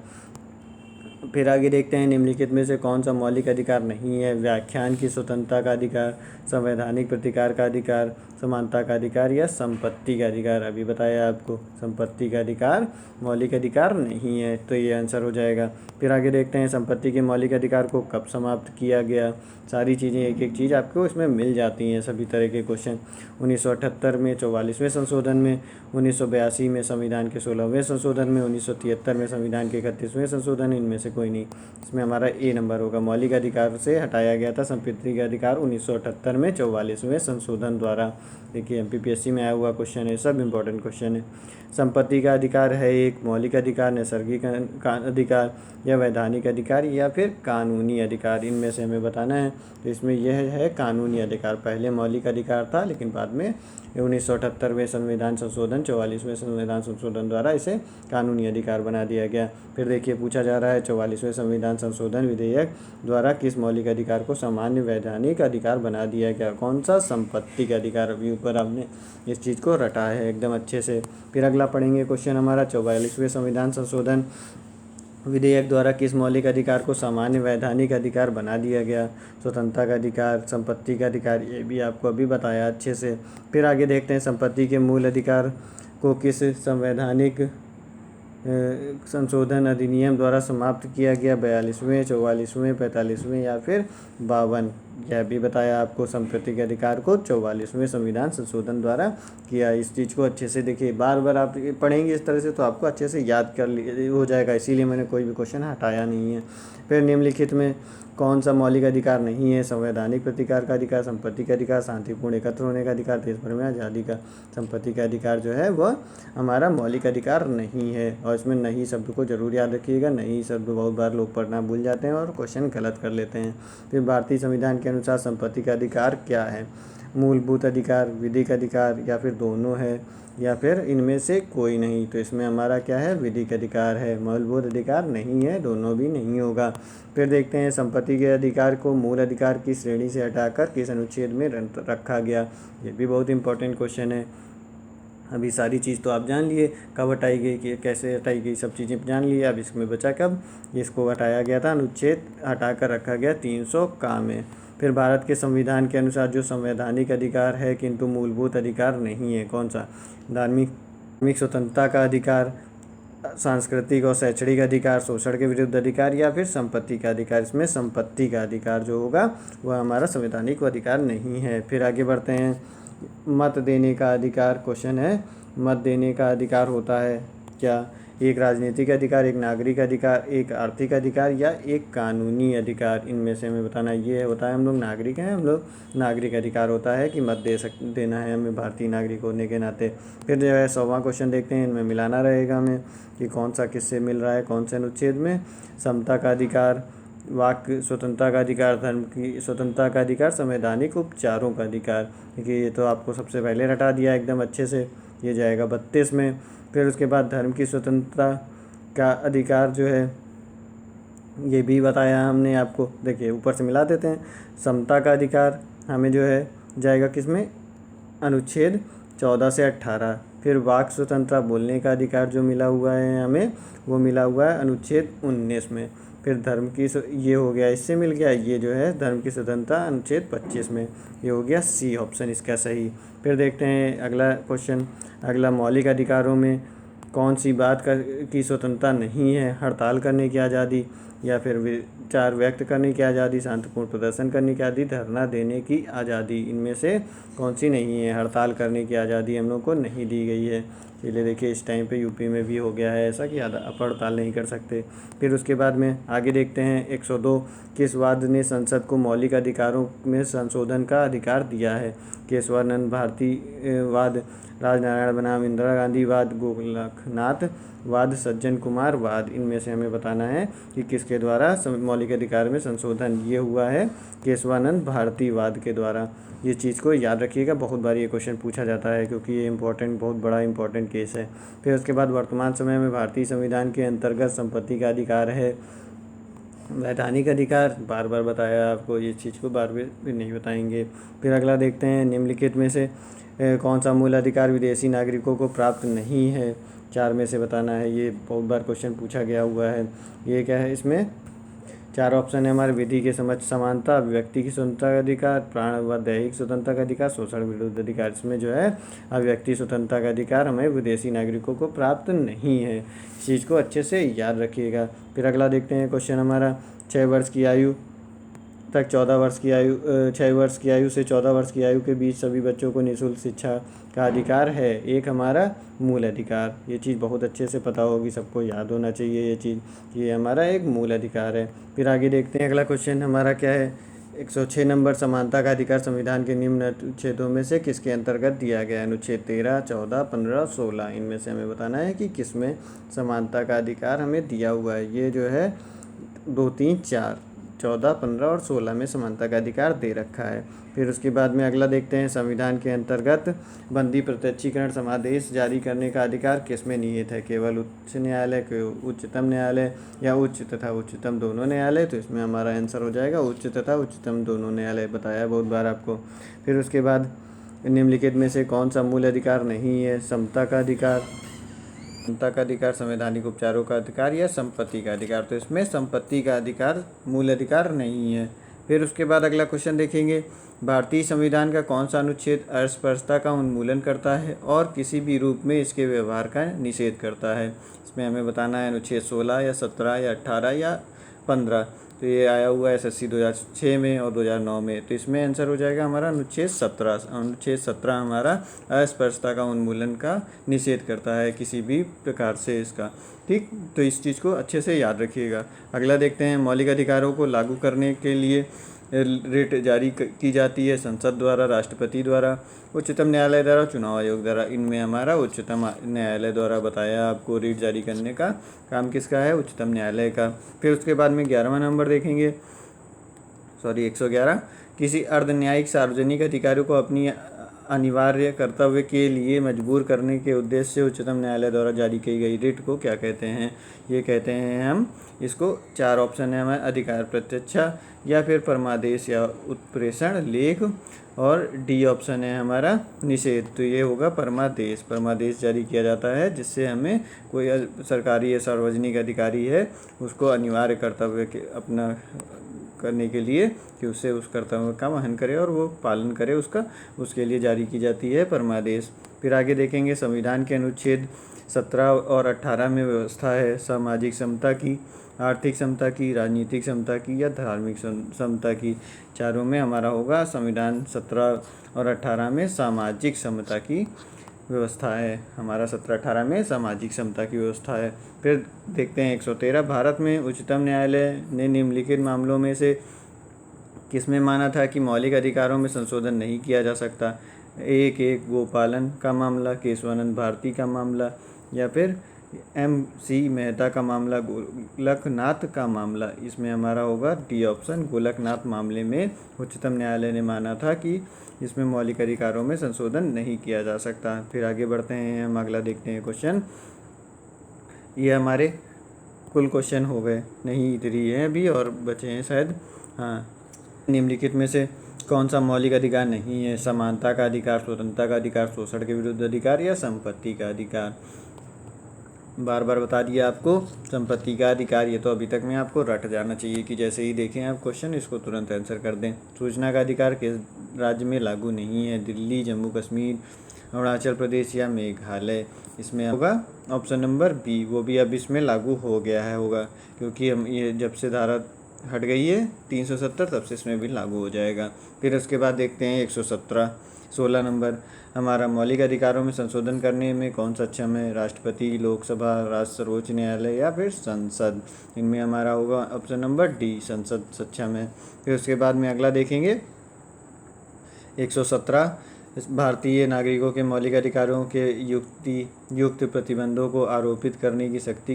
फिर आगे देखते हैं, निम्नलिखित में से कौन सा मौलिक अधिकार नहीं है? व्याख्यान की स्वतंत्रता का अधिकार, संवैधानिक प्रतिकार का अधिकार, समानता का अधिकार या संपत्ति का अधिकार। अभी बताया आपको संपत्ति का अधिकार मौलिक अधिकार नहीं है, तो ये आंसर हो जाएगा। फिर आगे देखते हैं, संपत्ति के मौलिक अधिकार को कब समाप्त किया गया? सारी चीज़ें एक एक चीज़ आपको इसमें मिल जाती हैं, सभी तरह के क्वेश्चन। 1978 में 44वें संशोधन में, 1982 में संविधान के 16वें संशोधन में, 1973 में संविधान के 31वें संशोधन, इनमें से कोई नहीं। इसमें हमारा ए नंबर होगा। मौलिक अधिकार से हटाया गया था संपत्ति का अधिकार 1978 में 44वें संशोधन द्वारा। देखिए MPPSC में आया हुआ क्वेश्चन है, सब इंपॉर्टेंट क्वेश्चन है। संपत्ति का अधिकार है एक मौलिक अधिकार, नैसर्गिक अधिकार या वैधानिक अधिकार या फिर कानूनी अधिकार, इनमें से हमें बताना है। तो इसमें यह है कानूनी अधिकार। पहले मौलिक अधिकार था लेकिन बाद में 1978वें संविधान संशोधन 44वें संविधान संशोधन द्वारा इसे कानूनी अधिकार बना दिया गया। फिर देखिए पूछा जा रहा है 44वें संविधान संशोधन विधेयक द्वारा किस मौलिक अधिकार को सामान्य वैधानिक अधिकार बना दिया गया? कौन सा? संपत्ति का अधिकार। अभी ऊपर आपने इस चीज़ को रटा है एकदम अच्छे से। फिर अगला पढ़ेंगे क्वेश्चन हमारा, 44वें संविधान संशोधन विधेयक द्वारा किस मौलिक अधिकार को सामान्य वैधानिक अधिकार बना दिया गया? स्वतंत्रता का अधिकार, संपत्ति का अधिकार, ये भी आपको अभी बताया अच्छे से। फिर आगे देखते हैं, संपत्ति के मूल अधिकार को किस संवैधानिक संशोधन अधिनियम द्वारा समाप्त किया गया? 42वें, 44वें, 45वें या फिर 52। यह भी बताया आपको, संपत्ति के अधिकार को 44वें संविधान संशोधन द्वारा किया। इस चीज़ को अच्छे से देखिए, बार बार आप पढ़ेंगे इस तरह से तो आपको अच्छे से याद कर हो जाएगा, इसीलिए मैंने कोई भी क्वेश्चन हटाया नहीं है। फिर निम्नलिखित में कौन सा मौलिक अधिकार नहीं है? संवैधानिक प्रतिकार का अधिकार, संपत्ति का अधिकार, शांतिपूर्ण एकत्र होने का अधिकार, देश भर में आज़ादी का। संपत्ति का अधिकार जो है वह हमारा मौलिक अधिकार नहीं है, और इसमें नहीं शब्द को जरूर याद रखिएगा। नहीं शब्द बहुत बार लोग पढ़ना भूल जाते हैं और क्वेश्चन गलत कर लेते हैं। फिर भारतीय संविधान के अनुसार संपत्ति का अधिकार क्या है? मूलभूत अधिकार, विधिक अधिकार या फिर दोनों है या फिर इनमें से कोई नहीं? तो इसमें हमारा क्या है? विधिक अधिकार है, मूलभूत अधिकार नहीं है, दोनों भी नहीं होगा। फिर देखते हैं, संपत्ति के अधिकार को मूल अधिकार की श्रेणी से हटाकर किस अनुच्छेद में रखा गया? ये भी बहुत इंपॉर्टेंट क्वेश्चन है। अभी सारी चीज़ तो आप जान लिए, कब हटाई गई, कि कैसे हटाई गई, सब चीज़ें जान लिए। अब इसमें बचा कब? इसको हटाया गया था, अनुच्छेद हटाकर रखा गया 300 का में। फिर भारत के संविधान के अनुसार जो संवैधानिक अधिकार है किंतु मूलभूत अधिकार नहीं है, कौन सा? धार्मिक स्वतंत्रता का अधिकार, सांस्कृतिक और शैक्षणिक अधिकार, शोषण के विरुद्ध अधिकार या फिर संपत्ति का अधिकार। इसमें संपत्ति का अधिकार जो होगा वह हमारा संवैधानिक अधिकार नहीं है। फिर आगे बढ़ते हैं, मत देने का अधिकार। क्वेश्चन है, मत देने का अधिकार होता है क्या? एक राजनीतिक अधिकार, एक नागरिक अधिकार, एक आर्थिक अधिकार या एक कानूनी अधिकार? इनमें से हमें बताना। ये होता है, हम लोग नागरिक हैं, हम लोग नागरिक अधिकार होता है कि मत देना है हमें भारतीय नागरिक होने के नाते। फिर जो है 100वां क्वेश्चन देखते हैं, इनमें मिलाना रहेगा हमें कि कौन सा किससे मिल रहा है, कौन से अनुच्छेद में। समता का अधिकार, वाक स्वतंत्रता का अधिकार, धर्म की स्वतंत्रता का अधिकार, संवैधानिक उपचारों का अधिकार। देखिए ये तो आपको सबसे पहले रटा दिया एकदम अच्छे से, ये जाएगा 32 में। फिर उसके बाद धर्म की स्वतंत्रता का अधिकार जो है ये भी बताया हमने आपको। देखिए ऊपर से मिला देते हैं, समता का अधिकार हमें जो है जाएगा किस में? अनुच्छेद 14 से 18। फिर वाक स्वतंत्रता, बोलने का अधिकार जो मिला हुआ है हमें, वो मिला हुआ है अनुच्छेद 19 में। फिर धर्म की ये हो गया, इससे मिल गया, ये जो है धर्म की स्वतंत्रता अनुच्छेद 25 में। ये हो गया सी ऑप्शन इसका सही। फिर देखते हैं अगला क्वेश्चन, अगला मौलिक अधिकारों में कौन सी बात की स्वतंत्रता नहीं है? हड़ताल करने की आज़ादी या फिर विचार व्यक्त करने की आज़ादी, शांतिपूर्ण प्रदर्शन करने की आज़ादी, धरना देने की आज़ादी। इनमें से कौन सी नहीं है? हड़ताल करने की आज़ादी हम लोग को नहीं दी गई है। चलिए देखिए, इस टाइम पे यूपी में भी हो गया है ऐसा कि पड़ताल नहीं कर सकते। फिर उसके बाद में आगे देखते हैं 102, किस वाद ने संसद को मौलिक अधिकारों में संशोधन का अधिकार दिया है? केशवानंद भारती वाद, राजनारायण बनाम इंदिरा गांधी वाद, गोलकनाथ वाद, सज्जन कुमार वाद। इनमें से हमें बताना है कि किसके द्वारा मौलिक अधिकार में संशोधन ये हुआ है? केशवानंद भारती वाद के द्वारा। ये चीज़ को याद रखिएगा, बहुत बार ये क्वेश्चन पूछा जाता है क्योंकि ये बहुत बड़ा इंपॉर्टेंट केस है। फिर उसके बाद वर्तमान समय में भारतीय संविधान के अंतर्गत संपत्ति का अधिकार है। वैधानिक अधिकार बार बार बताया आपको, ये चीज़ को बार बार भी नहीं बताएंगे। फिर अगला देखते हैं, निम्नलिखित में से कौन सा मूल अधिकार विदेशी नागरिकों को प्राप्त नहीं है? 4 में से बताना है। ये बहुत बार क्वेश्चन पूछा गया हुआ है। ये क्या है? इसमें 4 ऑप्शन है हमारे, विधि के समझ समानता, अभिव्यक्ति की स्वतंत्रता का अधिकार, प्राण व दैहिक स्वतंत्रता का अधिकार, शोषण विरुद्ध अधिकार। इसमें जो है अभिव्यक्ति स्वतंत्रता का अधिकार हमें विदेशी नागरिकों को प्राप्त नहीं है। इस चीज़ को अच्छे से याद रखिएगा। फिर अगला देखते हैं क्वेश्चन हमारा, 6 वर्ष की आयु तक 14 वर्ष की आयु 6 वर्ष की आयु से 14 वर्ष की आयु के बीच सभी बच्चों को निःशुल्क शिक्षा का अधिकार है। एक हमारा मूल अधिकार। ये चीज़ बहुत अच्छे से पता होगी, सबको याद होना चाहिए ये चीज़, ये हमारा एक मूल अधिकार है। फिर आगे देखते हैं, अगला क्वेश्चन हमारा क्या है? 106 नंबर, समानता का अधिकार संविधान के निम्न अनुच्छेदों में से किसके अंतर्गत दिया गया है? अनुच्छेद 13, 14, 15, 16। इनमें से हमें बताना है कि किसमें समानता का अधिकार हमें दिया हुआ है। ये जो है 2, 3, 4, 14, 15 और 16 में समानता का अधिकार दे रखा है। फिर उसके बाद में अगला देखते हैं, संविधान के अंतर्गत बंदी प्रत्यक्षीकरण समादेश जारी करने का अधिकार किसमें निहित है? केवल उच्च न्यायालय, उच्चतम न्यायालय या उच्च तथा उच्चतम दोनों न्यायालय? तो इसमें हमारा आंसर हो जाएगा उच्च तथा उच्चतम दोनों न्यायालय, बताया बहुत बार आपको। फिर उसके बाद निम्नलिखित में से कौन सा मूल अधिकार नहीं है? समता का अधिकार, समता का अधिकार, संवैधानिक उपचारों का अधिकार या संपत्ति का अधिकार? तो इसमें संपत्ति का अधिकार मूल अधिकार नहीं है। फिर उसके बाद अगला क्वेश्चन देखेंगे, भारतीय संविधान का कौन सा अनुच्छेद अस्पृश्यता का उन्मूलन करता है और किसी भी रूप में इसके व्यवहार का निषेध करता है? इसमें हमें बताना है अनुच्छेद 16 या 17 या 18 या 15। तो ये आया हुआ है SSC 2006 में और 2009 में। तो इसमें आंसर हो जाएगा हमारा अनुच्छेद 17। अनुच्छेद 17 हमारा अस्पृश्यता का उन्मूलन का निषेध करता है किसी भी प्रकार से इसका। ठीक, तो इस चीज़ को अच्छे से याद रखिएगा। अगला देखते हैं, मौलिक अधिकारों को लागू करने के लिए रिट जारी की जाती है संसद द्वारा, राष्ट्रपति द्वारा, उच्चतम न्यायालय द्वारा, चुनाव आयोग द्वारा। इनमें हमारा उच्चतम न्यायालय द्वारा बताया आपको, रिट जारी करने का काम किसका है? उच्चतम न्यायालय का। फिर उसके बाद में 11वां नंबर देखेंगे, 111, किसी अर्ध न्यायिक सार्वजनिक अधिकारियों को अपनी अनिवार्य कर्तव्य के लिए मजबूर करने के उद्देश्य से उच्चतम न्यायालय द्वारा जारी की गई रिट को क्या कहते हैं? ये कहते हैं हम इसको, 4 ऑप्शन है हमारे, अधिकार प्रत्यक्षा या फिर परमादेश या उत्प्रेषण लेख, और डी ऑप्शन है हमारा निषेध। तो ये होगा परमादेश। परमादेश जारी किया जाता है जिससे हमें कोई सरकारी या सार्वजनिक अधिकारी है उसको अनिवार्य कर्तव्य के अपना करने के लिए कि उससे उस कर्तव्य का वहन करे और वो पालन करे उसका, उसके लिए जारी की जाती है परमादेश। फिर आगे देखेंगे, संविधान के अनुच्छेद 17 और 18 में व्यवस्था है सामाजिक समता की, आर्थिक समता की, राजनीतिक समता की या धार्मिक समता की? चारों में हमारा होगा संविधान 17 और 18 में सामाजिक समता की व्यवस्था है। हमारा 17-18 में सामाजिक समता की व्यवस्था है। फिर देखते हैं 113, भारत में उच्चतम न्यायालय ने निम्नलिखित मामलों में से किसमें माना था कि मौलिक अधिकारों में संशोधन नहीं किया जा सकता? 1 गोपालन का मामला, केशवानंद भारती का मामला या फिर MC मेहता का मामला, गोलकनाथ का मामला? इसमें हमारा होगा डी ऑप्शन, गोलकनाथ मामले में उच्चतम न्यायालय ने माना था कि इसमें मौलिक अधिकारों में संशोधन नहीं किया जा सकता। फिर आगे बढ़ते हैं, हम अगला देखते हैं क्वेश्चन। ये हमारे कुल क्वेश्चन हो गए, नहीं इधर ही हैं अभी और बचे हैं शायद। हाँ, निम्नलिखित में से कौन सा मौलिक अधिकार नहीं है? समानता का अधिकार, स्वतंत्रता का अधिकार, शोषण के विरुद्ध अधिकार या संपत्ति का अधिकार? बार बार बता दिया आपको, संपत्ति का अधिकार। ये तो अभी तक में आपको रट जाना चाहिए कि जैसे ही देखें आप क्वेश्चन इसको तुरंत आंसर कर दें। सूचना का अधिकार किस राज्य में लागू नहीं है? दिल्ली, जम्मू कश्मीर, अरुणाचल प्रदेश या मेघालय? इसमें होगा ऑप्शन नंबर बी, वो भी अब इसमें लागू हो गया है होगा, क्योंकि हम ये जब से धारा हट गई है 370, तब से इसमें भी लागू हो जाएगा। फिर उसके बाद देखते हैं 117 16 नंबर, हमारा मौलिक अधिकारों में संशोधन करने में कौन सा सक्षम है? राष्ट्रपति, लोकसभा, राष्ट्र सर्वोच्च न्यायालय या फिर संसद। इनमें हमारा होगा ऑप्शन नंबर डी, संसद सक्षम है। फिर उसके बाद में अगला देखेंगे 117, भारतीय नागरिकों के मौलिक अधिकारों के युक्त प्रतिबंधों को आरोपित करने की शक्ति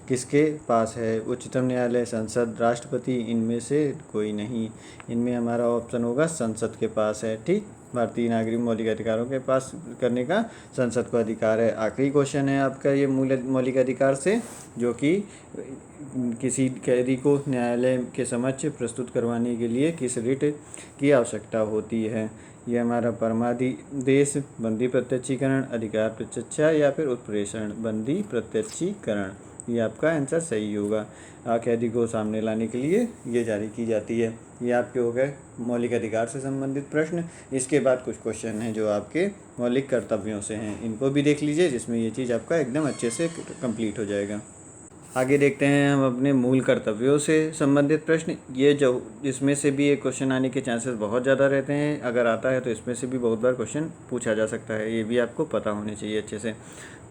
किसके पास है? उच्चतम न्यायालय, संसद, राष्ट्रपति, इनमें से कोई नहीं। इनमें हमारा ऑप्शन होगा संसद के पास है। ठीक, भारतीय नागरिक मौलिक अधिकारों के पास करने का संसद को अधिकार है। आखिरी क्वेश्चन है आपका ये मौलिक अधिकार से, जो कि किसी कैदी को न्यायालय के समक्ष प्रस्तुत करवाने के लिए किस रिट की आवश्यकता होती है? ये हमारा परमादेश, बंदी प्रत्यक्षीकरण, अधिकार प्रत्यक्षा या फिर उत्प्रेषण। बंदी प्रत्यक्षीकरण, ये आपका आंसर सही होगा। कैदी को सामने लाने के लिए ये जारी की जाती है। ये आपके हो गए मौलिक अधिकार से संबंधित प्रश्न। इसके बाद कुछ क्वेश्चन हैं जो आपके मौलिक कर्तव्यों से हैं, इनको भी देख लीजिए, जिसमें ये चीज़ आपका एकदम अच्छे से कंप्लीट हो जाएगा। आगे देखते हैं हम अपने मूल कर्तव्यों से संबंधित प्रश्न। ये जो इसमें से भी एक क्वेश्चन आने के चांसेस बहुत ज़्यादा रहते हैं। अगर आता है तो इसमें से भी बहुत बार क्वेश्चन पूछा जा सकता है, ये भी आपको पता होने चाहिए अच्छे से।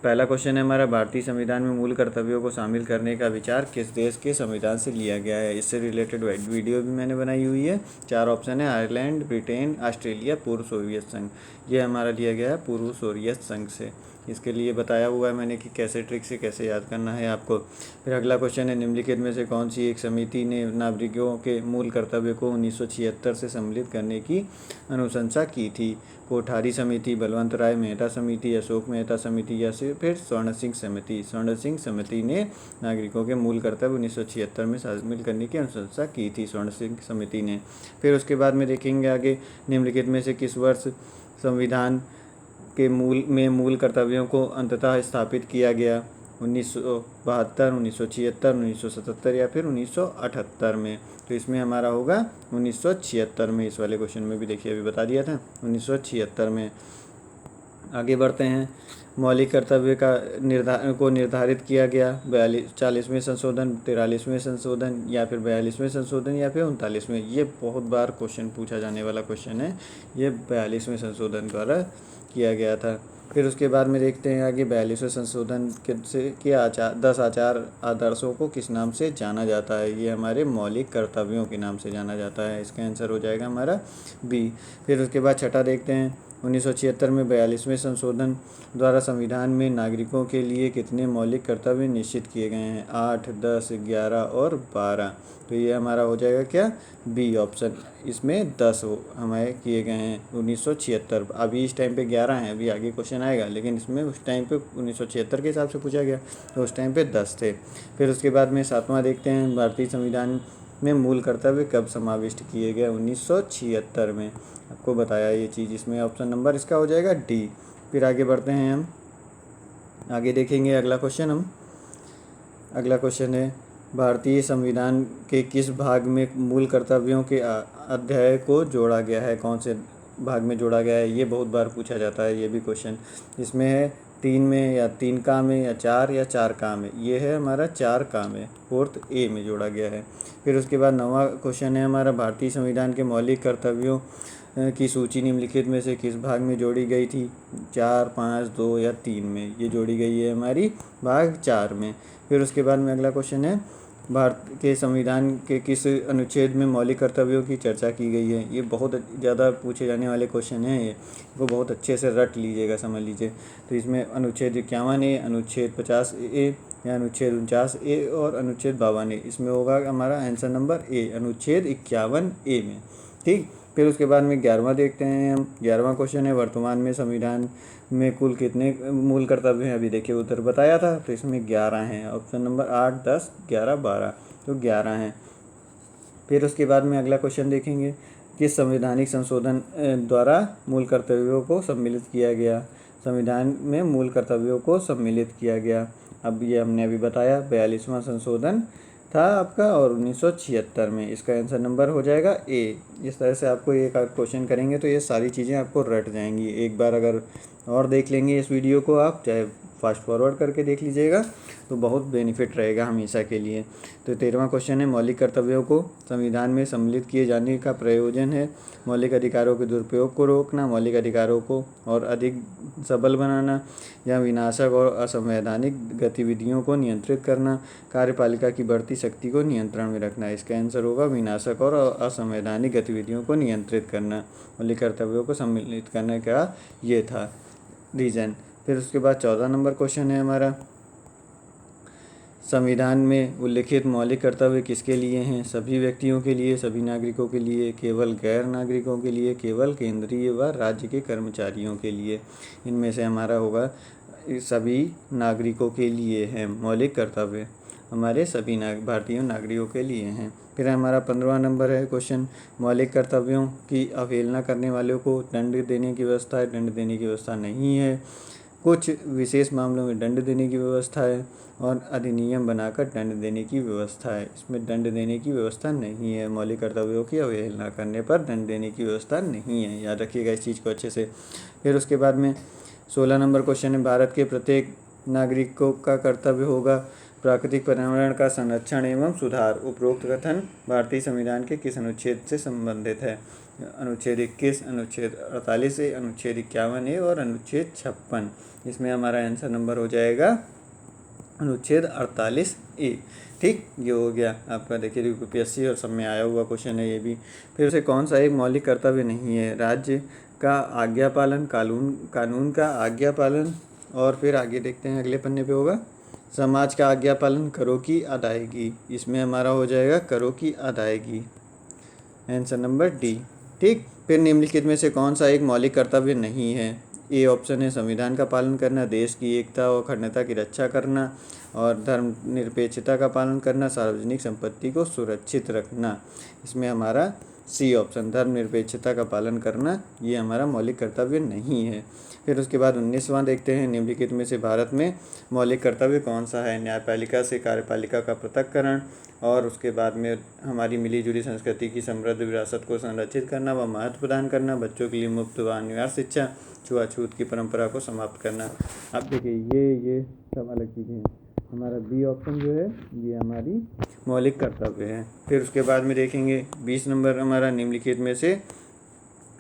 पहला क्वेश्चन है हमारा, भारतीय संविधान में मूल कर्तव्यों को शामिल करने का विचार किस देश के संविधान से लिया गया है? इससे रिलेटेड वीडियो भी मैंने बनाई हुई है। 4 ऑप्शन है, आयरलैंड, ब्रिटेन, ऑस्ट्रेलिया, पूर्व सोवियत संघ। ये हमारा लिया गया है पूर्व सोवियत संघ से। इसके लिए बताया हुआ है मैंने कि कैसे ट्रिक से कैसे याद करना है आपको। फिर अगला क्वेश्चन है, निम्नलिखित में से कौन सी एक समिति ने नागरिकों के मूल कर्तव्य को 1976 से सम्मिलित करने की अनुशंसा की थी? कोठारी समिति, बलवंत राय मेहता समिति, अशोक मेहता समिति या फिर स्वर्ण सिंह समिति। स्वर्ण सिंह समिति ने नागरिकों के मूल कर्तव्य 1976 में शामिल करने की अनुशंसा की थी, स्वर्ण सिंह समिति ने। फिर उसके बाद में देखेंगे आगे, निम्नलिखित में से किस वर्ष संविधान के मूल कर्तव्यों को अंततः स्थापित किया गया? 1972, 1976, 1977 या फिर 1978 में। तो इसमें हमारा होगा 1976 में। इस वाले क्वेश्चन में भी देखिए अभी बता दिया था 1976 में। आगे बढ़ते हैं, मौलिक कर्तव्य का निर्धारित किया गया 40वें संशोधन, 43वें संशोधन या फिर 42वें संशोधन या फिर 39वें। ये बहुत बार क्वेश्चन पूछा जाने वाला क्वेश्चन है। ये 42वें संशोधन द्वारा किया गया था। फिर उसके बाद में देखते हैं आगे, 42वें संशोधन के 10 आचार आदर्शों को किस नाम से जाना जाता है? ये हमारे मौलिक कर्तव्यों के नाम से जाना जाता है। इसका आंसर हो जाएगा हमारा बी। फिर उसके बाद छठा देखते हैं, 1976 में 42वें संशोधन द्वारा संविधान में नागरिकों के लिए कितने मौलिक कर्तव्य निश्चित किए गए हैं? 8, 10, 11 और 12। तो ये हमारा हो जाएगा क्या? B option. इसमें 10 हमारे किए गए हैं 1976। अभी इस टाइम पे 11 हैं, अभी आगे क्वेश्चन आएगा, लेकिन इसमें उस टाइम पे 1976 के हिसाब से पूछा गया, तो उस टाइम पे 10 थे। फिर उसके बाद में 7वां देखते हैं, भारतीय संविधान में मूल कर्तव्य कब समाविष्ट किए गए? 1976 में। आपको बताया ये चीज़, इसमें ऑप्शन नंबर इसका हो जाएगा डी। फिर आगे बढ़ते हैं हम, आगे देखेंगे अगला क्वेश्चन है, भारतीय संविधान के किस भाग में मूल कर्तव्यों के अध्याय को जोड़ा गया है? कौन से भाग में जोड़ा गया है? ये बहुत बार पूछा जाता है ये भी क्वेश्चन। इसमें है 3 में या 3 का में या 4 का में। ये है हमारा 4 का में, 4th ए में जोड़ा गया है। फिर उसके बाद 9वां क्वेश्चन है हमारा, भारतीय संविधान के मौलिक कर्तव्यों की सूची निम्नलिखित में से किस भाग में जोड़ी गई थी? 4, 5, 2 या 3 में। ये जोड़ी गई है हमारी भाग 4 में। फिर उसके बाद में अगला क्वेश्चन है, भारत के संविधान के किस अनुच्छेद में मौलिक कर्तव्यों की चर्चा की गई है? ये बहुत ज़्यादा पूछे जाने वाले क्वेश्चन हैं, ये वो बहुत अच्छे से रट लीजिएगा, समझ लीजिए। तो इसमें अनुच्छेद 51A, अनुच्छेद 50A या अनुच्छेद 49A और अनुच्छेद 52A। इसमें होगा हमारा आंसर नंबर ए, अनुच्छेद 51A में। ठीक, फिर उसके बाद में 11वां देखते हैं हम। 11वां क्वेश्चन है, वर्तमान में संविधान में कुल कितने मूल कर्तव्य हैं? अभी देखिए उत्तर बताया था, तो इसमें 11 हैं। ऑप्शन नंबर 8, 10, 11, 12, तो 11 हैं। फिर उसके बाद में अगला क्वेश्चन देखेंगे, किस संवैधानिक संशोधन द्वारा मूल कर्तव्यों को सम्मिलित किया गया? संविधान में मूल कर्तव्यों को सम्मिलित किया गया। अब ये हमने अभी बताया 42वां संशोधन था आपका, और 1976 में। इसका आंसर नंबर हो जाएगा ए। इस तरह से आपको एक क्वेश्चन करेंगे तो ये सारी चीज़ें आपको रट जाएंगी। एक बार अगर और देख लेंगे इस वीडियो को आप, चाहे फास्ट फॉरवर्ड करके देख लीजिएगा, तो बहुत बेनिफिट रहेगा हमेशा के लिए। तो 13वां क्वेश्चन है, मौलिक कर्तव्यों को संविधान में सम्मिलित किए जाने का प्रयोजन है मौलिक अधिकारों के दुरुपयोग को रोकना, मौलिक अधिकारों को और अधिक सबल बनाना, या विनाशक और असंवैधानिक गतिविधियों को नियंत्रित करना, कार्यपालिका की बढ़ती शक्ति को नियंत्रण में रखना। इसका आंसर होगा विनाशक और असंवैधानिक गतिविधियों को नियंत्रित करना। मौलिक कर्तव्यों को सम्मिलित करने का ये था रीज़न। फिर उसके बाद 14 नंबर क्वेश्चन है हमारा, संविधान में उल्लिखित मौलिक कर्तव्य किसके लिए हैं? सभी व्यक्तियों के लिए, सभी नागरिकों के लिए, केवल गैर नागरिकों के लिए, केवल केंद्रीय व राज्य के कर्मचारियों के लिए। इनमें से हमारा होगा सभी नागरिकों के लिए है मौलिक कर्तव्य, हमारे सभी भारतीय नागरिकों के लिए हैं। फिर हमारा 15वां नंबर है क्वेश्चन, मौलिक कर्तव्यों की अवहेलना करने वालों को दंड देने की व्यवस्था है, दंड देने की व्यवस्था नहीं है। कुछ विशेष मामलों में दंड देने की व्यवस्था है और अधिनियम बनाकर दंड देने की व्यवस्था है। इसमें दंड देने की व्यवस्था नहीं है, मौलिक कर्तव्यों की अवहेलना करने पर दंड देने की व्यवस्था नहीं है, याद रखिएगा इस चीज़ को अच्छे से। फिर उसके बाद में 16 नंबर क्वेश्चन है, भारत के प्रत्येक नागरिकों का कर्तव्य होगा प्राकृतिक पर्यावरण का संरक्षण एवं सुधार। उपरोक्त कथन भारतीय संविधान के किस अनुच्छेद से संबंधित है? अनुच्छेद 21, अनुच्छेद 48A, अनुच्छेद 51A और अनुच्छेद 56। इसमें हमारा आंसर नंबर हो जाएगा अनुच्छेद 48A। ठीक, ये हो गया आपका। देखिए यूपीएससी और सब में आया हुआ क्वेश्चन है ये भी। फिर उसे कौन सा एक मौलिक कर्तव्य नहीं है? राज्य का आज्ञा पालन, कानून का आज्ञा पालन, और फिर आगे देखते हैं अगले पन्ने पे होगा समाज का आज्ञा पालन, करों की अदायगी। इसमें हमारा हो जाएगा करों की अदायगी, आंसर नंबर डी। ठीक, फिर निम्नलिखित में से कौन सा एक मौलिक कर्तव्य नहीं है? ए ऑप्शन है संविधान का पालन करना, देश की एकता और अखंडता की रक्षा करना, और धर्मनिरपेक्षता का पालन करना, सार्वजनिक संपत्ति को सुरक्षित रखना। इसमें हमारा सी ऑप्शन धर्मनिरपेक्षता का पालन करना ये हमारा मौलिक कर्तव्य नहीं है। फिर उसके बाद 19वां देखते हैं, निम्नलिखित में से भारत में मौलिक कर्तव्य कौन सा है? न्यायपालिका से कार्यपालिका का पृथक्करण, और उसके बाद में हमारी मिली जुली संस्कृति की समृद्ध विरासत को संरक्षित करना व महत्व प्रदान करना, बच्चों के लिए मुफ्त व अनिवार्य शिक्षा, छुआछूत की परंपरा को समाप्त करना। अब देखिए ये सब अलग चीज़ें हैं। हमारा बी ऑप्शन जो है ये हमारी मौलिक कर्तव्य है। फिर उसके बाद में देखेंगे 20 नंबर हमारा, निम्नलिखित में से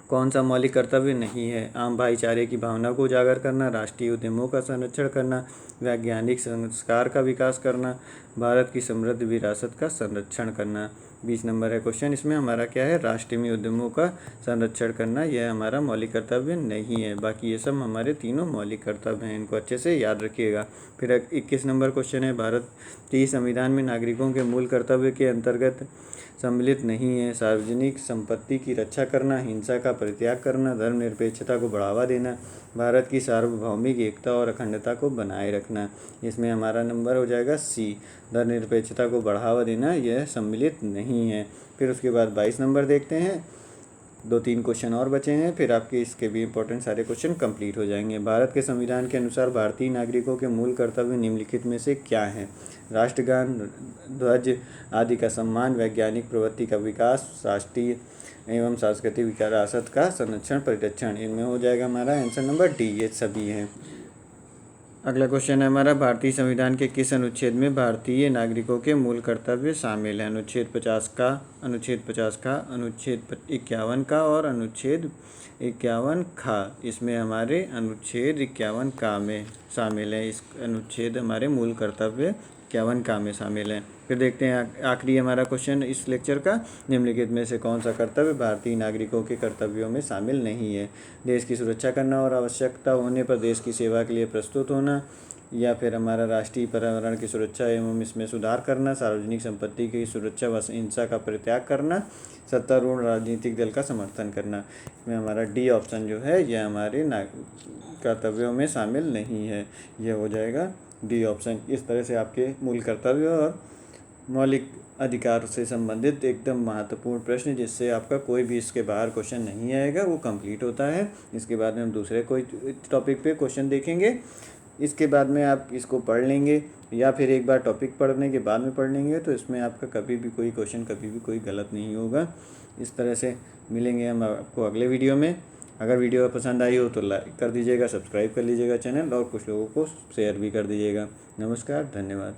कौन सा मौलिक कर्तव्य नहीं है? आम भाईचारे की भावना को उजागर करना, राष्ट्रीय उद्यमों का संरक्षण करना, वैज्ञानिक संस्कार का विकास करना, भारत की समृद्ध विरासत का संरक्षण करना। 20 नंबर है क्वेश्चन। इसमें हमारा क्या है? राष्ट्रीय उद्यमों का संरक्षण करना, यह हमारा मौलिक कर्तव्य नहीं है। बाकी ये सब हमारे तीनों मौलिक कर्तव्य हैं, इनको अच्छे से याद रखिएगा। फिर 21 नंबर क्वेश्चन है, भारतीय संविधान में नागरिकों के मूल कर्तव्य के अंतर्गत सम्मिलित नहीं है सार्वजनिक संपत्ति की रक्षा करना, हिंसा का परित्याग करना, धर्मनिरपेक्षता को बढ़ावा देना, भारत की सार्वभौमिक एकता और अखंडता को बनाए रखना। इसमें हमारा नंबर हो जाएगा सी, धर्मनिरपेक्षता को बढ़ावा देना, यह सम्मिलित नहीं है। फिर उसके बाद 22 नंबर देखते हैं, 2-3 क्वेश्चन और बचे हैं, फिर आपके इसके भी इंपॉर्टेंट सारे क्वेश्चन कंप्लीट हो जाएंगे। भारत के संविधान के अनुसार भारतीय नागरिकों के मूल कर्तव्य निम्नलिखित में से क्या हैं? राष्ट्रगान, ध्वज आदि का सम्मान, वैज्ञानिक प्रवृत्ति का विकास, राष्ट्रीय एवं सांस्कृतिक विरासत का संरक्षण परिरक्षण। इनमें हो जाएगा हमारा आंसर नंबर डी, ये सभी हैं। अगला क्वेश्चन है हमारा, भारतीय संविधान के किस अनुच्छेद में भारतीय नागरिकों के मूल कर्तव्य शामिल हैं? अनुच्छेद 50 का, अनुच्छेद 50 का, अनुच्छेद 51 का और अनुच्छेद 51 खा। इसमें हमारे अनुच्छेद 51 का में शामिल है। इस अनुच्छेद हमारे मूल कर्तव्य 51 का में शामिल है। फिर देखते हैं आखिरी हमारा क्वेश्चन इस लेक्चर का, निम्नलिखित में से कौन सा कर्तव्य भारतीय नागरिकों के कर्तव्यों में शामिल नहीं है? देश की सुरक्षा करना और आवश्यकता होने पर देश की सेवा के लिए प्रस्तुत होना, या फिर हमारा राष्ट्रीय पर्यावरण की सुरक्षा एवं इसमें सुधार करना, सार्वजनिक संपत्ति की सुरक्षा व हिंसा का परित्याग करना, सत्तारूढ़ राजनीतिक दल का समर्थन करना। इसमें हमारा डी ऑप्शन जो है यह हमारे कर्तव्यों में शामिल नहीं है, यह हो जाएगा डी ऑप्शन। इस तरह से आपके मूल कर्तव्य और मौलिक अधिकार से संबंधित एकदम महत्वपूर्ण प्रश्न, जिससे आपका कोई भी इसके बाहर क्वेश्चन नहीं आएगा, वो कंप्लीट होता है। इसके बाद में हम दूसरे कोई टॉपिक पे क्वेश्चन देखेंगे। इसके बाद में आप इसको पढ़ लेंगे या फिर एक बार टॉपिक पढ़ने के बाद में पढ़ लेंगे, तो इसमें आपका कभी भी कोई क्वेश्चन कभी भी कोई गलत नहीं होगा। इस तरह से मिलेंगे हम आपको अगले वीडियो में। अगर वीडियो पसंद आई हो तो लाइक कर दीजिएगा, सब्सक्राइब कर लीजिएगा चैनल और कुछ लोगों को शेयर भी कर दीजिएगा। नमस्कार, धन्यवाद।